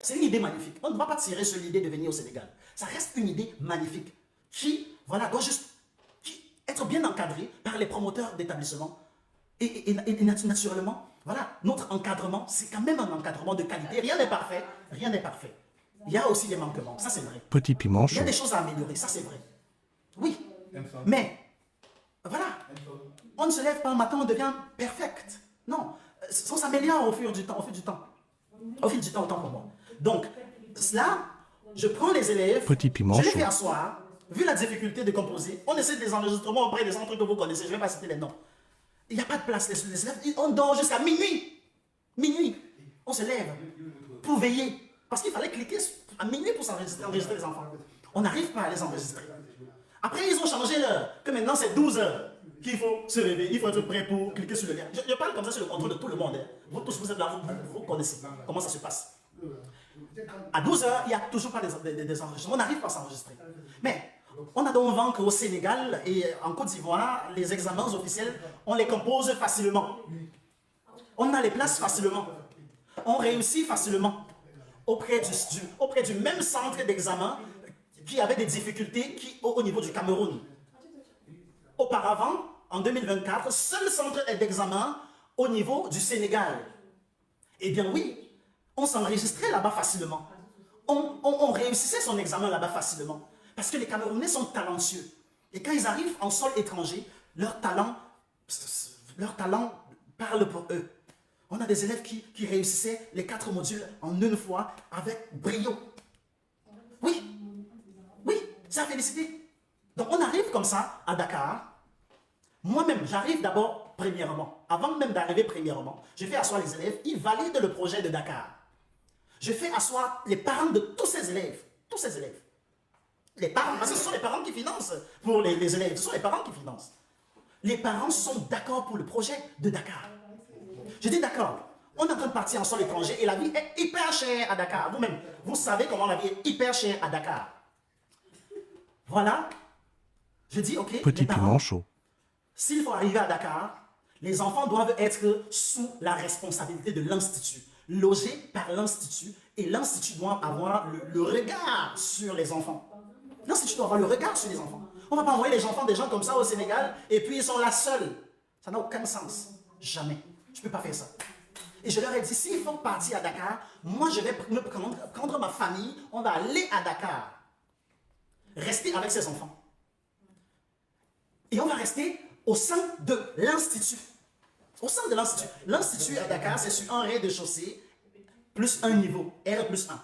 C'est une idée magnifique. On ne va pas tirer sur l'idée de venir au Sénégal. Ça reste une idée magnifique qui, voilà, doit juste être bien encadrée par les promoteurs d'établissements. Et naturellement, voilà, notre encadrement, c'est quand même un encadrement de qualité. Rien n'est parfait, rien n'est parfait. Il y a aussi des manquements, ça c'est vrai. Petit piment Il y a chaud. des choses à améliorer, ça c'est vrai. Oui, mais voilà, on ne se lève pas un matin, on devient perfect. Non, on s'améliore au fil du temps, au fil du temps. Au fil du temps, autant pour moi. Donc, cela, je prends les élèves, Petit piment je les chaud. fais asseoir, vu la difficulté de composer, on essaie des enregistrements auprès des centres que vous connaissez, je ne vais pas citer les noms. Il n'y a pas de place, les élèves, on dort jusqu'à minuit. Minuit, on se lève pour veiller. Parce qu'il fallait cliquer à minuit pour enregistrer les enfants. On n'arrive pas à les enregistrer. Après, ils ont changé l'heure, que maintenant c'est 12 heures qu'il faut se réveiller, il faut être prêt pour cliquer sur le lien. Je parle comme ça sur le contrôle de tout le monde. Hein. Vous tous, vous êtes là, vous connaissez comment ça se passe. À 12 heures, il n'y a toujours pas des enregistrements, on n'arrive pas à s'enregistrer. Mais on a donc vent qu'au Sénégal et en Côte d'Ivoire, les examens officiels, on les compose facilement. On a les places facilement. On réussit facilement auprès du même centre d'examen qui avait des difficultés au niveau du Cameroun. Auparavant, en 2024, seul centre d'examen au niveau du Sénégal. Eh bien oui, on s'enregistrait là-bas facilement. On réussissait son examen là-bas facilement. Parce que les Camerounais sont talentueux. Et quand ils arrivent en sol étranger, leur talent parle pour eux. On a des élèves qui réussissaient les 4 modules en une fois avec brio. Oui, oui, c'est à féliciter. Donc on arrive comme ça à Dakar. Moi-même, j'arrive d'abord premièrement. Avant même d'arriver premièrement, je fais asseoir les élèves, ils valident le projet de Dakar. Je fais asseoir les parents de tous ces élèves. Tous ces élèves. Les parents, parce que ce sont les parents qui financent pour les élèves. Ce sont les parents qui financent. Les parents sont d'accord pour le projet de Dakar. Je dis d'accord. On est en train de partir en sol étranger et la vie est hyper chère à Dakar. Vous-même, vous savez comment la vie est hyper chère à Dakar. Voilà. Je dis, ok, Petit les parents, piment chaud. s'il faut arriver à Dakar, les enfants doivent être sous la responsabilité de l'institut, logés par l'institut, et l'institut doit avoir le regard sur les enfants. L'institut doit avoir le regard sur les enfants. On ne va pas envoyer les enfants des gens comme ça au Sénégal, et puis ils sont là seuls. Ça n'a aucun sens. Jamais. Je ne peux pas faire ça. Et je leur ai dit, s'il faut partir à Dakar, moi je vais prendre ma famille, on va aller à Dakar. Rester avec ses enfants. Et on va rester au sein de l'institut. Au sein de l'institut. L'institut à Dakar, c'est sur un rez-de-chaussée, plus un niveau, R plus 1.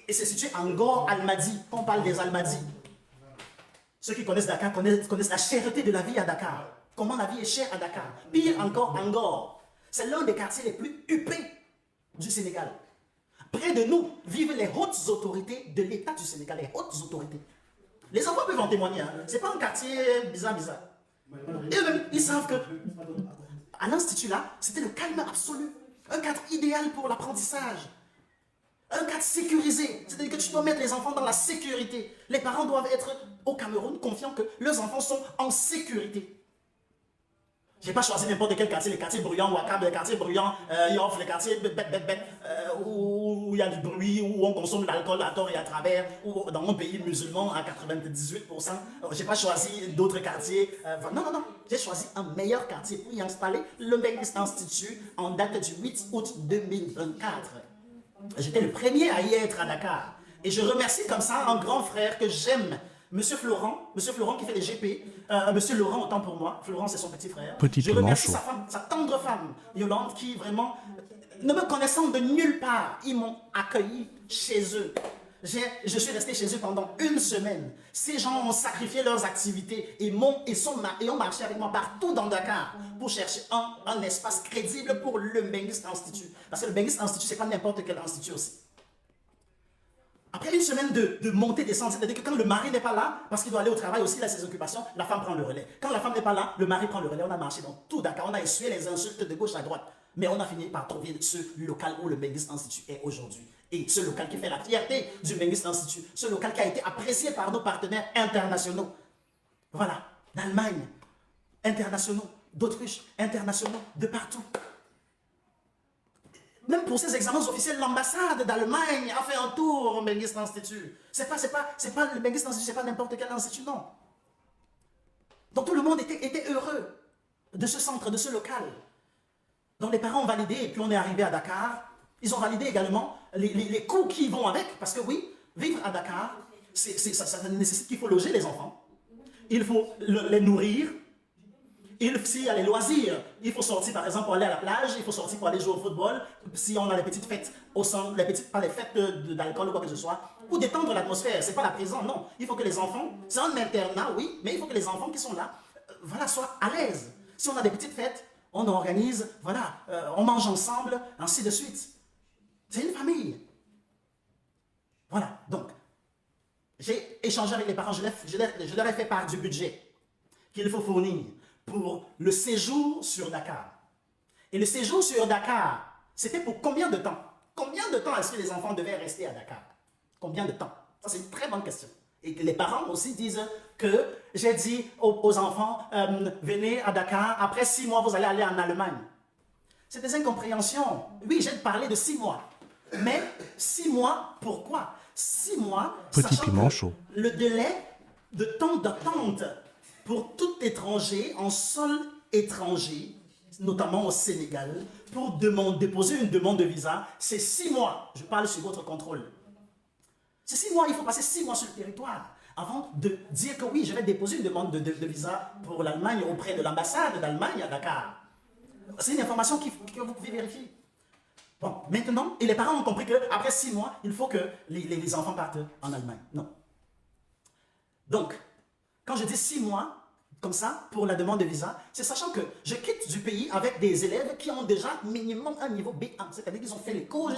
Et c'est situé en Ngor Almadi, quand on parle des Almadi. Ceux qui connaissent Dakar connaissent la cherté de la vie à Dakar. Comment la vie est chère à Dakar. Pire encore, Ngor. C'est l'un des quartiers les plus huppés du Sénégal. Près de nous vivent les hautes autorités de l'État du Sénégal, les hautes autorités. Les enfants peuvent en témoigner, hein. Ce n'est pas un quartier bizarre. Et eux-mêmes, ils savent que à l'institut là, c'était le calme absolu. Un cadre idéal pour l'apprentissage. Un cadre sécurisé. C'est-à-dire que tu dois mettre les enfants dans la sécurité. Les parents doivent être au Cameroun confiants que leurs enfants sont en sécurité. Je n'ai pas choisi n'importe quel quartier, les quartiers bruyants, Ouakam, les quartiers bruyants, Yoff, les quartiers où il y a du bruit, où on consomme l'alcool à tort et à travers, ou dans mon pays musulman à 98%. Je n'ai pas choisi d'autres quartiers. Non. J'ai choisi un meilleur quartier pour y installer le Mengistu Institute en date du 8 août 2024. J'étais le premier à y être à Dakar. Et je remercie comme ça un grand frère que j'aime, Monsieur Florent qui fait les GP, Monsieur Laurent autant pour moi, Florent c'est son petit frère. Petit Je piment remercie chaud. sa femme, sa tendre femme, Yolande, qui vraiment, ne me connaissant de nulle part, ils m'ont accueilli chez eux. Je suis resté chez eux pendant une semaine. Ces gens ont sacrifié leurs activités et ont marché avec moi partout dans Dakar pour chercher un espace crédible pour le Mengistu Institute. Parce que le Mengistu Institute, c'est pas n'importe quel institut aussi. Après une semaine de montée descente, c'est-à-dire que quand le mari n'est pas là, parce qu'il doit aller au travail aussi, il a ses occupations, la femme prend le relais. Quand la femme n'est pas là, le mari prend le relais. On a marché dans tout Dakar, on a essuyé les insultes de gauche à droite. Mais on a fini par trouver ce local où le Mengistu Institute est aujourd'hui. Et ce local qui fait la fierté du Mengistu Institute, ce local qui a été apprécié par nos partenaires internationaux. Voilà, d'Allemagne, internationaux, d'Autriche, internationaux, de partout. Même pour ces examens officiels, l'ambassade d'Allemagne a fait un tour au Mengist Institute. C'est pas le Mengist Institute, c'est pas n'importe quel institut, non. Donc tout le monde était heureux de ce centre, de ce local. Donc les parents ont validé, et puis on est arrivé à Dakar. Ils ont validé également les coûts qui vont avec, parce que oui, vivre à Dakar, ça nécessite qu'il faut loger les enfants. Il faut les nourrir. S'il y a les loisirs, il faut sortir par exemple pour aller à la plage, il faut sortir pour aller jouer au football, si on a les petites fêtes au centre, pas les fêtes d'alcool ou quoi que ce soit, pour détendre l'atmosphère, c'est pas la prison, non. Il faut que les enfants, c'est un internat, oui, mais il faut que les enfants qui sont là, voilà, soient à l'aise. Si on a des petites fêtes, on organise, voilà, on mange ensemble, ainsi de suite. C'est une famille. Voilà, donc, j'ai échangé avec les parents, je leur ai fait part du budget qu'il faut fournir pour le séjour sur Dakar. Et le séjour sur Dakar, c'était pour combien de temps? Combien de temps est-ce que les enfants devaient rester à Dakar? Combien de temps? Ça, c'est une très bonne question. Et les parents aussi disent que j'ai dit aux enfants, venez à Dakar, après 6 mois, vous allez aller en Allemagne. C'est des incompréhensions. Oui, j'ai parlé de 6 mois. Mais 6 mois, pourquoi? 6 mois, Petit sachant piment que chaud. le délai de temps d'attente pour tout étranger en sol étranger, notamment au Sénégal, pour déposer une demande de visa, c'est 6 mois. Je parle sur votre contrôle. C'est 6 mois, il faut passer 6 mois sur le territoire avant de dire que oui, je vais déposer une demande de visa pour l'Allemagne auprès de l'ambassade d'Allemagne à Dakar. C'est une information que vous pouvez vérifier. Bon, maintenant, et les parents ont compris qu'après 6 mois, il faut que les enfants partent en Allemagne. Non. Donc, quand je dis 6 mois, comme ça, pour la demande de visa, c'est sachant que je quitte du pays avec des élèves qui ont déjà minimum un niveau B1. C'est-à-dire qu'ils ont fait les cours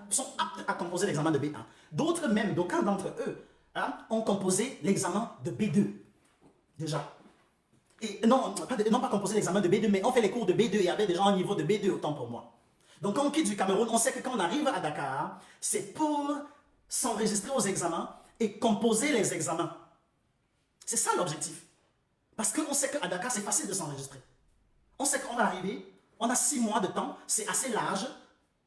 sont aptes à composer l'examen de B1. D'autres même, d'aucuns d'entre eux, ont composé l'examen de B2. Déjà. Et non pas composé l'examen de B2, mais ont fait les cours de B2 et avaient déjà un niveau de B2, autant pour moi. Donc quand on quitte du Cameroun, on sait que quand on arrive à Dakar, c'est pour s'enregistrer aux examens et composer les examens. C'est ça l'objectif. Parce qu'on sait qu'à Dakar, c'est facile de s'enregistrer. On sait qu'on va arriver, on a 6 mois de temps, c'est assez large.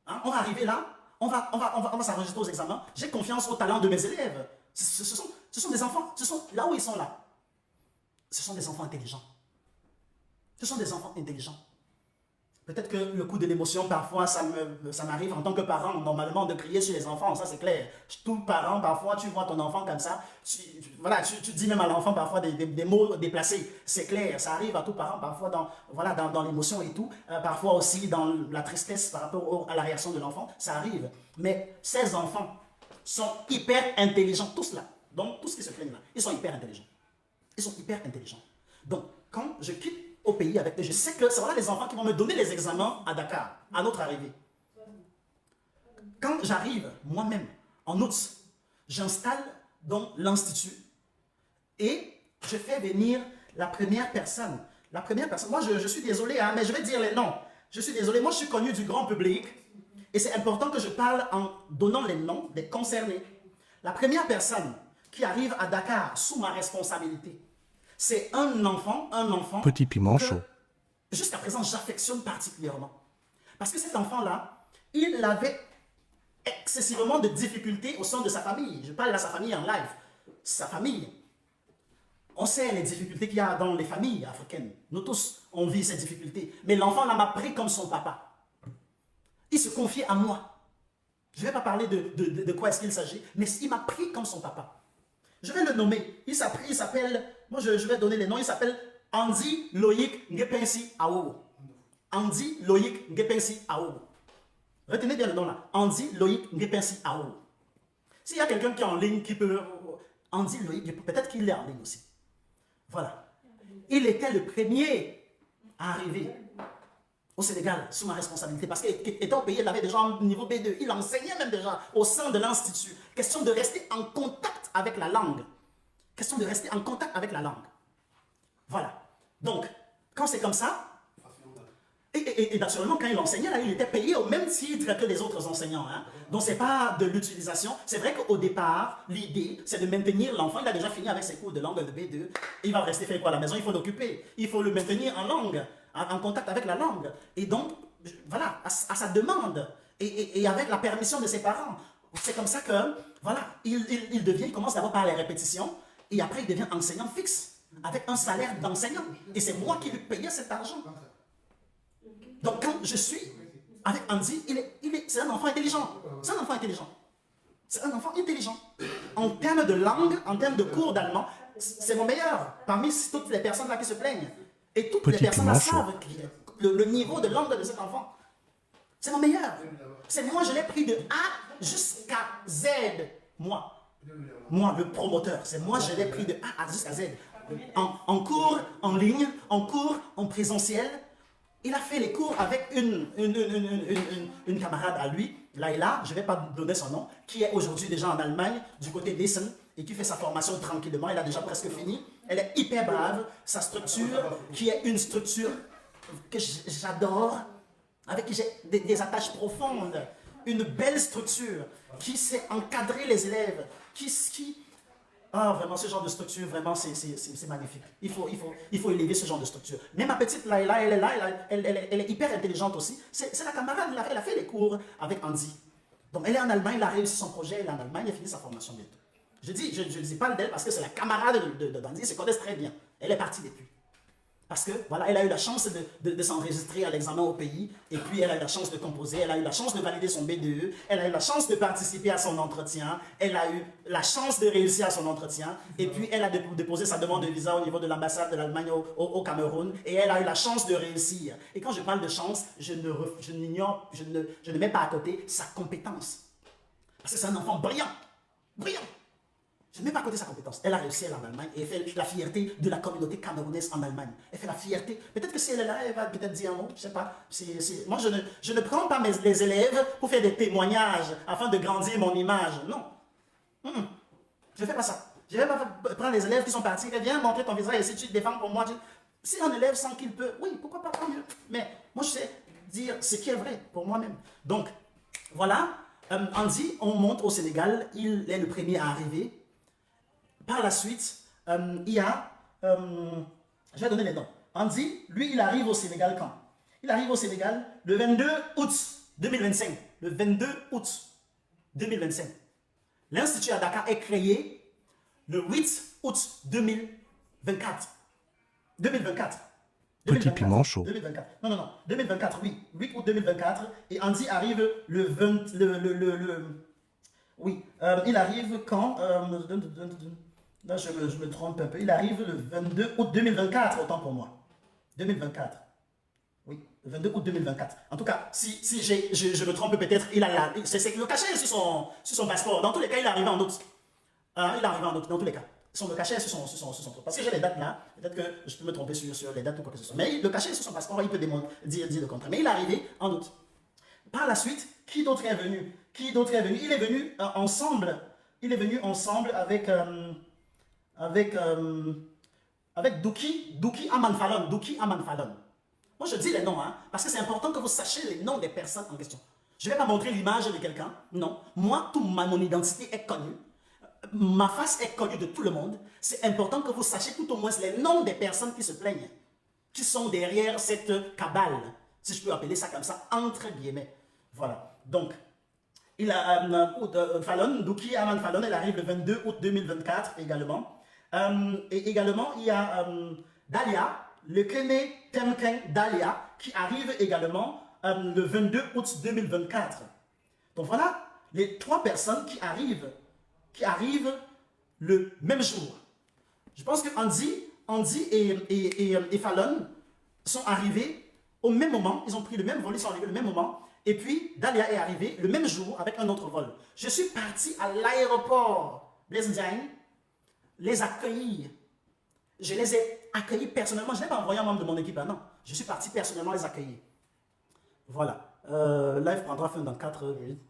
Hein, on va arriver là, on va s'enregistrer aux examens. J'ai confiance au talent de mes élèves. Ce sont des enfants, là où ils sont là. Ce sont des enfants intelligents. Ce sont des enfants intelligents. Peut-être que le coup de l'émotion, parfois, ça m'arrive en tant que parent, normalement, de crier sur les enfants, ça c'est clair. Tout parent, parfois, tu vois ton enfant comme ça, tu dis même à l'enfant parfois des mots déplacés, c'est clair, ça arrive à tout parent, parfois dans l'émotion et tout, parfois aussi dans la tristesse par rapport à la réaction de l'enfant, ça arrive. Mais ces enfants sont hyper intelligents, tous là, donc tous ceux qui se plaignent là, ils sont hyper intelligents. Ils sont hyper intelligents. Donc, quand je quitte au pays avec eux, je sais que ce sont les enfants qui vont me donner les examens à Dakar, à notre arrivée. Quand j'arrive, moi-même, en août, j'installe donc l'institut et je fais venir la première personne. La première personne, moi je suis désolé, hein, mais je vais dire les noms. Je suis désolé, moi je suis connu du grand public et c'est important que je parle en donnant les noms des concernés. La première personne qui arrive à Dakar sous ma responsabilité, c'est un enfant Petit piment que, chaud. jusqu'à présent, j'affectionne particulièrement. Parce que cet enfant-là, il avait excessivement de difficultés au sein de sa famille. Je parle à sa famille en live. Sa famille. On sait les difficultés qu'il y a dans les familles africaines. Nous tous, on vit ces difficultés. Mais l'enfant-là m'a pris comme son papa. Il se confiait à moi. Je ne vais pas parler de quoi est-ce qu'il s'agit, mais il m'a pris comme son papa. Je vais le nommer. Il s'appelle, moi je vais donner les noms, il s'appelle Andy Loïc Ngepensi Aowo. Andy Loïc Ngepensi Aowo. Retenez bien le nom là. Andy Loïc Ngepensi Aowo. S'il y a quelqu'un qui est en ligne qui peut... Andy Loïc, peut-être qu'il est en ligne aussi. Voilà. Il était le premier à arriver au Sénégal sous ma responsabilité parce qu'étant au pays, il avait déjà un niveau B2. Il enseignait même déjà au sein de l'institut. Question de rester en contact avec la langue. Question de rester en contact avec la langue. Voilà. Donc, quand c'est comme ça, et naturellement, quand il enseignait, là, il était payé au même titre que les autres enseignants. Hein. Donc, ce n'est pas de l'utilisation. C'est vrai qu'au départ, l'idée, c'est de maintenir l'enfant. Il a déjà fini avec ses cours de langue de B2. Il va rester faire quoi à la maison? Il faut l'occuper. Il faut le maintenir en langue, en contact avec la langue. Et donc, voilà, à sa demande, et avec la permission de ses parents. C'est comme ça que, voilà, il commence d'abord par les répétitions, et après il devient enseignant fixe, avec un salaire d'enseignant. Et c'est moi qui lui payais cet argent. Donc quand je suis avec Andy, c'est un enfant intelligent. C'est un enfant intelligent. C'est un enfant intelligent. En termes de langue, en termes de cours d'allemand, c'est mon meilleur parmi toutes les personnes là qui se plaignent. Et toutes les personnes là savent le niveau de langue de cet enfant. C'est mon meilleur. C'est moi, je l'ai pris de A jusqu'à Z. Moi, le promoteur. C'est moi, je l'ai pris de A jusqu'à Z. En cours, en ligne, en cours, en présentiel. Il a fait les cours avec une camarade à lui, Laila, je ne vais pas donner son nom, qui est aujourd'hui déjà en Allemagne, du côté d'Essen, et qui fait sa formation tranquillement. Elle a déjà presque fini. Elle est hyper brave. Sa structure, qui est une structure que j'adore, avec qui j'ai des attaches profondes, une belle structure, qui sait encadrer les élèves, ah, vraiment, ce genre de structure, vraiment, c'est magnifique. Il faut élever ce genre de structure. Mais ma petite Laila, elle est là, elle est hyper intelligente aussi. C'est la camarade, elle a fait les cours avec Andy. Donc, elle est en Allemagne, elle a réussi son projet, elle est en Allemagne, elle a fini sa formation bientôt. Je ne dis pas d'elle parce que c'est la camarade d'Andy, ils se connaissent très bien. Elle est partie depuis. Parce que, voilà, elle a eu la chance de s'enregistrer à l'examen au pays, et puis elle a eu la chance de composer, elle a eu la chance de valider son BDE, elle a eu la chance de participer à son entretien, elle a eu la chance de réussir à son entretien, et puis elle a déposé sa demande de visa au niveau de l'ambassade de l'Allemagne au Cameroun, et elle a eu la chance de réussir. Et quand je parle de chance, je ne mets pas à côté sa compétence. Parce que c'est un enfant brillant, brillant. Je ne mets pas à côté sa compétence. Elle a réussi, elle en Allemagne, et elle fait la fierté de la communauté camerounaise en Allemagne. Elle fait la fierté. Peut-être que si elle est là, elle va peut-être dire un mot, je ne sais pas. Moi, je ne prends pas les élèves pour faire des témoignages afin de grandir mon image. Non. Je ne fais pas ça. Je ne vais pas prendre les élèves qui sont partis, viens montrer ton visage et si tu te défends pour moi. Si un élève sent qu'il peut, oui, pourquoi pas, tant mieux. Mais moi, je sais dire ce qui est vrai pour moi-même. Donc, voilà. Andy, on monte au Sénégal. Il est le premier à arriver. Par la suite, il y a, je vais donner les noms. Andy, lui, il arrive au Sénégal quand? Il arrive au Sénégal le 22 août 2025. Le 22 août 2025. L'Institut à Dakar est créé le 8 août 2024. 2024. Petit piment chaud. 2024. Non. 2024, oui. 8 août 2024. Et Andy arrive le 20... Oui. Il arrive quand Là, je me trompe un peu. Il arrive le 22 août 2024, autant pour moi. 2024. Oui, le 22 août 2024. En tout cas, si je me trompe peut-être, c'est le cachet sur son passeport. Dans tous les cas, il est arrivé en août. Il est arrivé en août, dans tous les cas. Le cachet est sur son parce que j'ai les dates là. Peut-être que je peux me tromper sur les dates ou quoi que ce soit. Mais le cachet est sur son passeport, il peut dire le contraire. Mais il est arrivé en août. Par la suite, qui d'autre est venu? Il est venu ensemble. Il est venu ensemble avec Douki Amanfalon. Moi, je dis les noms, parce que c'est important que vous sachiez les noms des personnes en question. Je ne vais pas montrer l'image de quelqu'un, non. Moi, mon identité est connue. Ma face est connue de tout le monde. C'est important que vous sachiez tout au moins les noms des personnes qui se plaignent, qui sont derrière cette cabale, si je peux appeler ça comme ça, entre guillemets. Voilà. Donc, il a Douki Aman Fallon, elle arrive le 22 août 2024 également. Et également, il y a Dalia, le Kene Temken Dalia, qui arrive également le 22 août 2024. Donc voilà les 3 personnes qui arrivent le même jour. Je pense que Andy et Fallon sont arrivés au même moment. Ils ont pris le même vol, ils sont arrivés le même moment. Et puis, Dalia est arrivée le même jour avec un autre vol. Je suis parti à l'aéroport Blaise Diagne les accueillir. Je les ai accueillis personnellement. Je n'ai pas envoyé un membre de mon équipe, non. Je suis parti personnellement les accueillir. Voilà. Live prendra fin dans 4 minutes.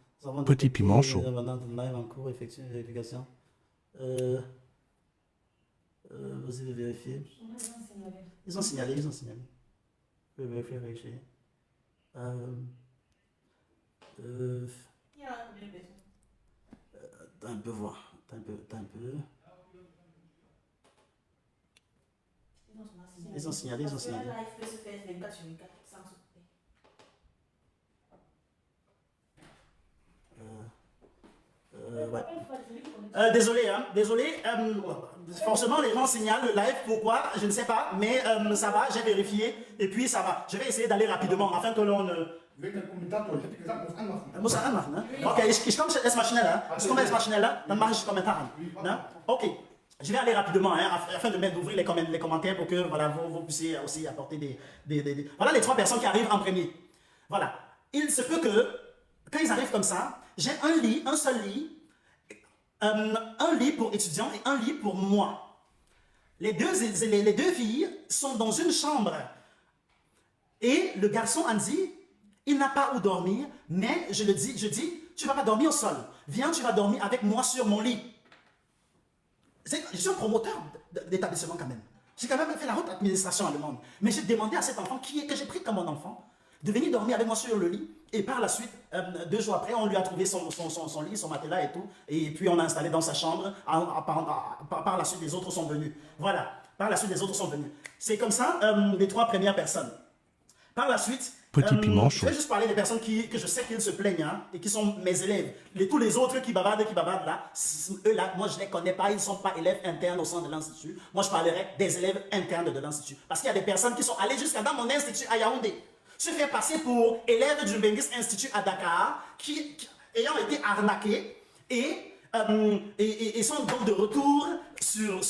Petit piment chaud. Live en cours, effectue une vérification. Vous allez vérifier. Ils ont signalé. Je vais vérifier. Attends un peu voir. Attends un peu. Ils ont signalé. Ouais. Désolé, hein, désolé. Forcément, les gens signalent le live. Pourquoi? Je ne sais pas, mais ça va, j'ai vérifié. Et puis ça va. Je vais essayer d'aller rapidement afin que l'on ne. Muss er anmachen, ne? Okay, ich komme erstmal schneller. Ich komme erstmal schneller, dann mache ich Kommentare. Ne? Ok. Je vais aller rapidement hein, afin d'ouvrir les commentaires pour que voilà, vous puissiez aussi apporter des... Voilà les 3 personnes qui arrivent en premier. Voilà. Il se peut que, quand ils arrivent comme ça, j'ai un lit, un seul lit, un lit pour étudiants et un lit pour moi. Les deux filles sont dans une chambre. Et le garçon Andy, il n'a pas où dormir, mais je dis, tu ne vas pas dormir au sol. Viens, tu vas dormir avec moi sur mon lit. Je suis un promoteur d'établissement quand même. J'ai quand même fait la haute administration allemande. Mais j'ai demandé à cet enfant, que j'ai pris comme mon enfant, de venir dormir avec moi sur le lit. Et par la suite, 2 jours après, on lui a trouvé son lit, son matelas et tout. Et puis on l'a installé dans sa chambre. Par la suite, les autres sont venus. Voilà. Par la suite, les autres sont venus. C'est comme ça les 3 premières personnes. Par la suite, Petit piment je chaud. vais juste parler des personnes que je sais qu'ils se plaignent hein, et qui sont mes élèves. Tous les autres qui bavardent là, eux là, moi je ne les connais pas, ils ne sont pas élèves internes au sein de l'Institut. Moi je parlerai des élèves internes de l'Institut. Parce qu'il y a des personnes qui sont allées jusqu'à dans mon institut à Yaoundé, se faire passer pour élèves du Mbengis Institute à Dakar, qui ayant été arnaqués et sont donc de retour sur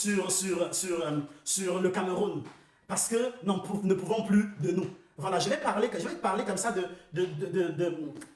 le Cameroun. Parce que nous ne pouvons plus de nous. Voilà, je vais te parler comme ça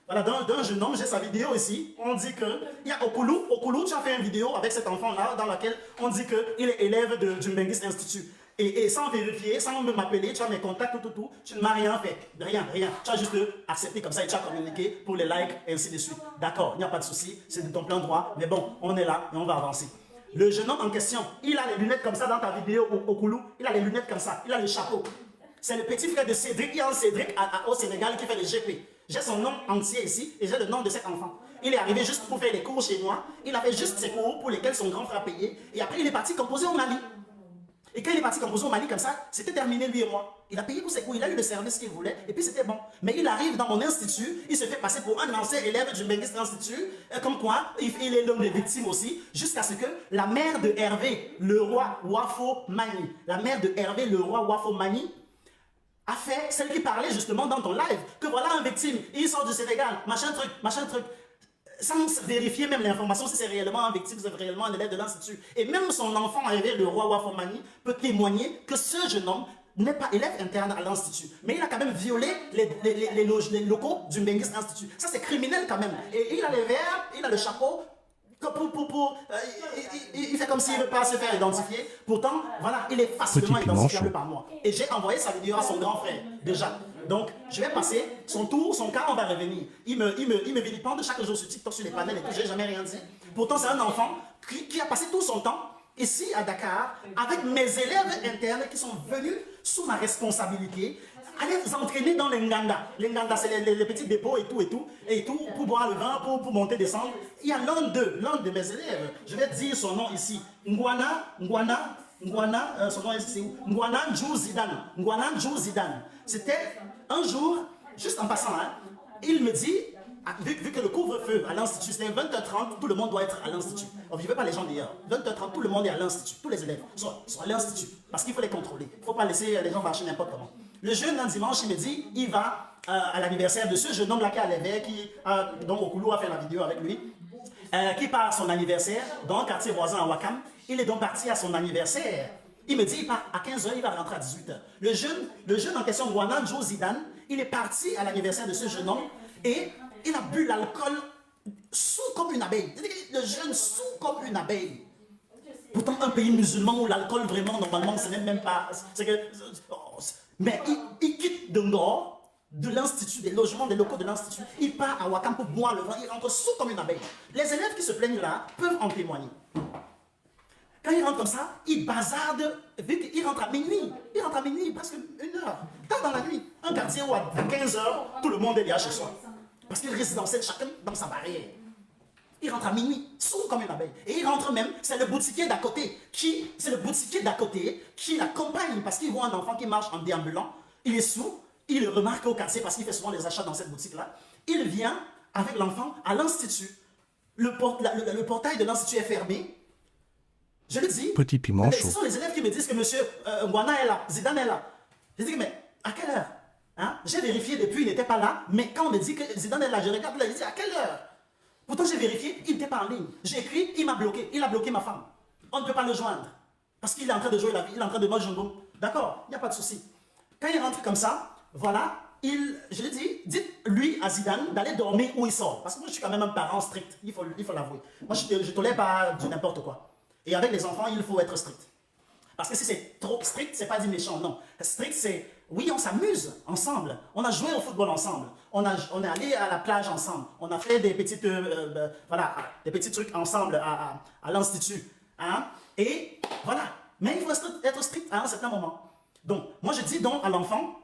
voilà, d'un jeune homme, j'ai sa vidéo ici. On dit que, il y a Okulu, tu as fait une vidéo avec cet enfant-là, dans laquelle on dit qu'il est élève du Mbengis Institute. Et sans vérifier, sans m'appeler, tu as mes contacts, tout, tu ne m'as rien fait. Rien. Tu as juste accepté comme ça et tu as communiqué pour les likes et ainsi de suite. D'accord, il n'y a pas de souci, c'est de ton plein droit, mais bon, on est là et on va avancer. Le jeune homme en question, il a les lunettes comme ça dans ta vidéo, Okulu, il a les lunettes comme ça, il a le chapeau. C'est le petit frère de Cédric, il y a un Cédric au Sénégal qui fait le GP. J'ai son nom entier ici et j'ai le nom de cet enfant. Il est arrivé juste pour faire les cours chez moi. Il a fait juste ses cours pour lesquels son grand frère payait. Et après, il est parti composer au Mali. Et quand il est parti composer au Mali comme ça, c'était terminé lui et moi. Il a payé pour ses cours, il a eu le service qu'il voulait et puis c'était bon. Mais il arrive dans mon institut, il se fait passer pour un ancien élève du Mbengis Institut, comme quoi il est l'homme des victimes aussi, jusqu'à ce que la mère de Hervé, le roi Wafo Mani, a fait celle qui parlait justement dans ton live, que voilà un victime, il sort du Sénégal, machin truc, sans vérifier même l'information si c'est réellement un victime, si c'est réellement un élève de l'Institut. Et même son enfant arrivé, le roi Wafomani, peut témoigner que ce jeune homme n'est pas élève interne à l'Institut. Mais il a quand même violé les locaux du Mbengis Institut. Ça c'est criminel quand même. Et il a les verres, il a le chapeau, il fait comme s'il ne veut pas se faire identifier. Pourtant, voilà, il est facilement identifiable par moi. Et j'ai envoyé sa vidéo à son grand frère, déjà. Donc, je vais passer son tour, son cas, on va revenir. Il me vilipende chaque jour sur TikTok, sur les panels et tout, j'ai jamais rien dit. Pourtant, c'est un enfant qui a passé tout son temps ici à Dakar avec mes élèves internes qui sont venus sous ma responsabilité. Allez vous entraîner dans les Nganda. Les Nganda, c'est les petits dépôts et tout, pour boire le vin, pour monter, descendre. Il y a l'un de mes élèves, je vais te dire son nom ici, Ngwana, son nom ici c'est où? Ngwana Njou Zidane. C'était un jour, juste en passant, hein, il me dit, vu que le couvre-feu à l'Institut, c'était 20h30, tout le monde doit être à l'Institut. On ne vivait pas les gens d'ailleurs. 20h30, tout le monde est à l'Institut. Tous les élèves sont à l'Institut. Parce qu'il faut les contrôler. Il ne faut pas laisser les gens marcher n'importe comment. Le jeune, un dimanche, il me dit, il va à l'anniversaire de ce jeune homme-là qui est à l'évêque, dont Okulu a fait la vidéo avec lui, qui part à son anniversaire dans un quartier voisin à Wakam. Il est donc parti à son anniversaire. Il me dit, il part à 15h, il va rentrer à 18h. Le jeune en question, Ngwana Njou Zidane, il est parti à l'anniversaire de ce jeune homme et il a bu l'alcool sous comme une abeille. Le jeune sous comme une abeille. Pourtant, un pays musulman où l'alcool, vraiment, normalement, ce n'est même pas... Mais il quitte Dengor, de l'Institut, des logements, des locaux de l'Institut. Il part à Wakam pour boire le vin, il rentre sous comme une abeille. Les élèves qui se plaignent là peuvent en témoigner. Quand il rentre comme ça, il bazarde, vu qu'il rentre à minuit. Il rentre à minuit, presque 1h. Tard dans la nuit. Un quartier où à 15h, tout le monde est là chez soi. Parce qu'il résidentiel, chacun dans sa barrière. Il rentre à minuit, sourd comme une abeille. Et il rentre même, c'est le boutiquier d'à côté qui l'accompagne parce qu'il voit un enfant qui marche en déambulant. Il est sourd, il le remarque au quartier parce qu'il fait souvent les achats dans cette boutique-là. Il vient avec l'enfant à l'Institut. le portail de l'institut est fermé. Je lui dis, Petit piment mais chaud. ce sont les élèves qui me disent que monsieur Ngwana est là, Zidane est là. Je dis, mais à quelle heure? Hein? J'ai vérifié depuis, il n'était pas là, mais quand on me dit que Zidane est là, je regarde là, je dis, à quelle heure? Pourtant, j'ai vérifié, il n'était pas en ligne. J'ai écrit, il m'a bloqué, il a bloqué ma femme. On ne peut pas le joindre. Parce qu'il est en train de jouer la vie, il est en train de manger un bon. D'accord, il n'y a pas de souci. Quand il rentre comme ça, voilà, je lui dis, dites-lui à Zidane d'aller dormir où il sort. Parce que moi, je suis quand même un parent strict, il faut l'avouer. Moi, je ne tolère pas du n'importe quoi. Et avec les enfants, il faut être strict. Parce que si c'est trop strict, c'est pas dit méchant, non. Strict, c'est, oui, on s'amuse ensemble. On a joué au football ensemble. On est allé à la plage ensemble. On a fait des petites, voilà, des petits trucs ensemble à l'institut. Hein? Et voilà. Mais il faut être strict à un certain moment. Donc, moi, je dis donc à l'enfant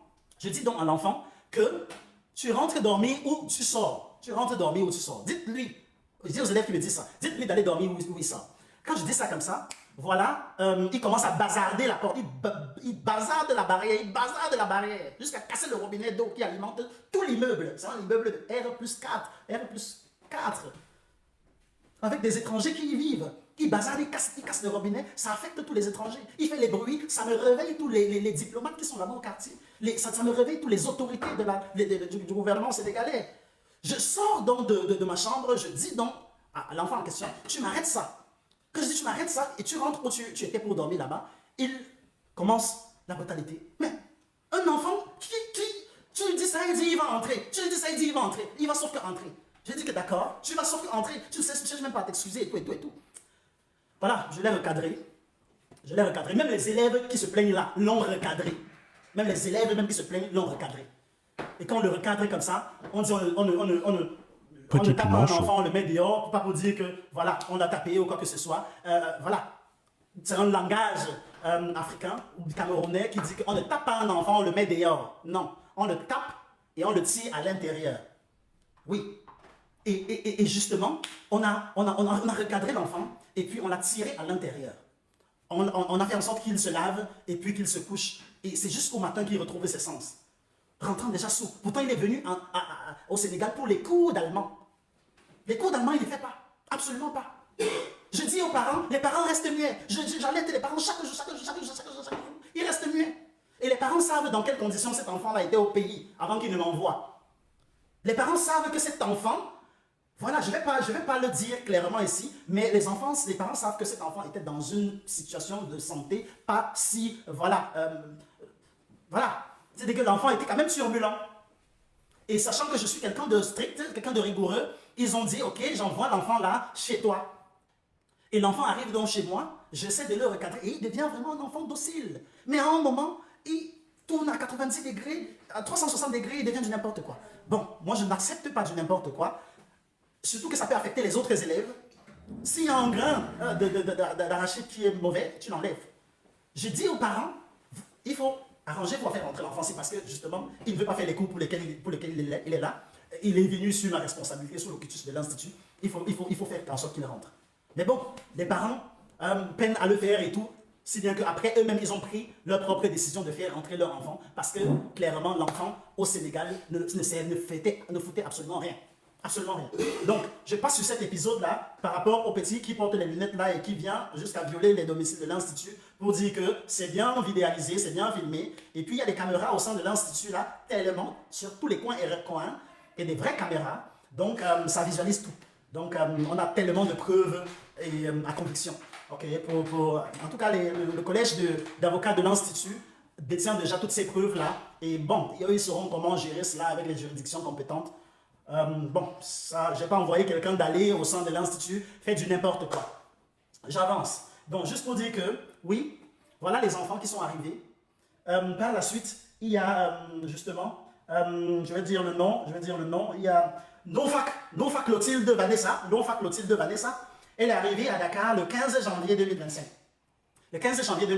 que tu rentres dormir ou tu sors. Tu rentres dormir ou tu sors. Dites-lui, je dis aux élèves qui me disent ça, dites-lui d'aller dormir où il sort. Quand je dis ça comme ça, voilà, il commence à bazarder la porte, il bazarde la barrière, jusqu'à casser le robinet d'eau qui alimente tout l'immeuble. C'est un immeuble de R+4, avec des étrangers qui y vivent. Il bazarde, il casse le robinet, ça affecte tous les étrangers. Il fait les bruits, ça me réveille tous les diplomates qui sont là-bas au quartier. Ça me réveille tous les autorités du gouvernement sénégalais. Je sors donc de ma chambre, je dis donc à l'enfant en question, tu m'arrêtes ça. Quand je dis tu m'arrêtes ça et tu rentres où tu étais pour dormir là-bas, il commence la brutalité. Mais un enfant tu lui dis ça, il dit il va entrer. Tu lui dis ça, il dit il va entrer. Il va sauf que entrer. Je dis que d'accord, tu vas sauf que entrer. Tu ne cherches même pas à t'excuser et tout. Voilà, je l'ai recadré. Même les élèves qui se plaignent là l'ont recadré. Même les élèves même qui se plaignent l'ont recadré. Et quand on le recadre comme ça, on dit on ne tape pas un enfant, on le met dehors, pas pour dire que voilà, on l'a tapé ou quoi que ce soit. Voilà. C'est un langage africain ou camerounais qui dit qu'on ne tape pas un enfant, on le met dehors. Non, on le tape et on le tire à l'intérieur. Oui. Et justement, on a recadré l'enfant et puis on l'a tiré à l'intérieur. On a fait en sorte qu'il se lave et puis qu'il se couche. Et c'est jusqu'au matin qu'il retrouve ses sens. Rentrant déjà sourd. Pourtant, il est venu au Sénégal pour les cours d'allemand. Les cours d'allemand, il ne les fait pas. Absolument pas. Je dis aux parents, les parents restent muets. J'alerte les parents chaque jour. Ils restent muets. Et les parents savent dans quelles conditions cet enfant-là était au pays avant qu'il ne l'envoie. Les parents savent que cet enfant, voilà, je vais pas le dire clairement ici, mais les parents savent que cet enfant était dans une situation de santé pas si, voilà, voilà. C'est-à-dire que l'enfant était quand même turbulent. Et sachant que je suis quelqu'un de strict, quelqu'un de rigoureux, ils ont dit, ok, j'envoie l'enfant là, chez toi. Et l'enfant arrive donc chez moi, j'essaie de le recadrer, et il devient vraiment un enfant docile. Mais à un moment, il tourne à 90 degrés, à 360 degrés, il devient du n'importe quoi. Bon, moi je n'accepte pas du n'importe quoi, surtout que ça peut affecter les autres élèves. S'il y a un grain d'arachide qui est mauvais, tu l'enlèves. Je dis aux parents, il faut arranger pour faire rentrer l'enfant, c'est parce que justement, il ne veut pas faire les cours pour lesquels il est là. Il est venu sur ma responsabilité, sur le quitus de l'institut. Il faut faire en sorte qu'il rentre. Mais bon, les parents peinent à le faire et tout, si bien qu'après eux-mêmes, ils ont pris leur propre décision de faire rentrer leur enfant, parce que clairement, l'enfant au Sénégal ne foutait absolument rien. Absolument rien. Donc, je passe sur cet épisode-là par rapport au petit qui porte les lunettes là et qui vient jusqu'à violer les domiciles de l'Institut pour dire que c'est bien vidéalisé, c'est bien filmé. Et puis, il y a des caméras au sein de l'Institut là, tellement, sur tous les coins et recoins, et des vraies caméras. Donc, ça visualise tout. Donc, on a tellement de preuves et à conviction. Ok, en tout cas, le collège d'avocats de l'Institut détient déjà toutes ces preuves-là. Et bon, ils sauront comment gérer cela avec les juridictions compétentes. Bon, ça, je n'ai pas envoyé quelqu'un d'aller au sein de l'Institut faire du n'importe quoi. J'avance. Donc, juste pour dire que, oui, voilà les enfants qui sont arrivés. Par la suite, il y a justement, je vais dire le nom, il y a Nofa Clotilde Vanessa. Elle est arrivée à Dakar le 15 janvier 2025. Le 15 janvier 2025.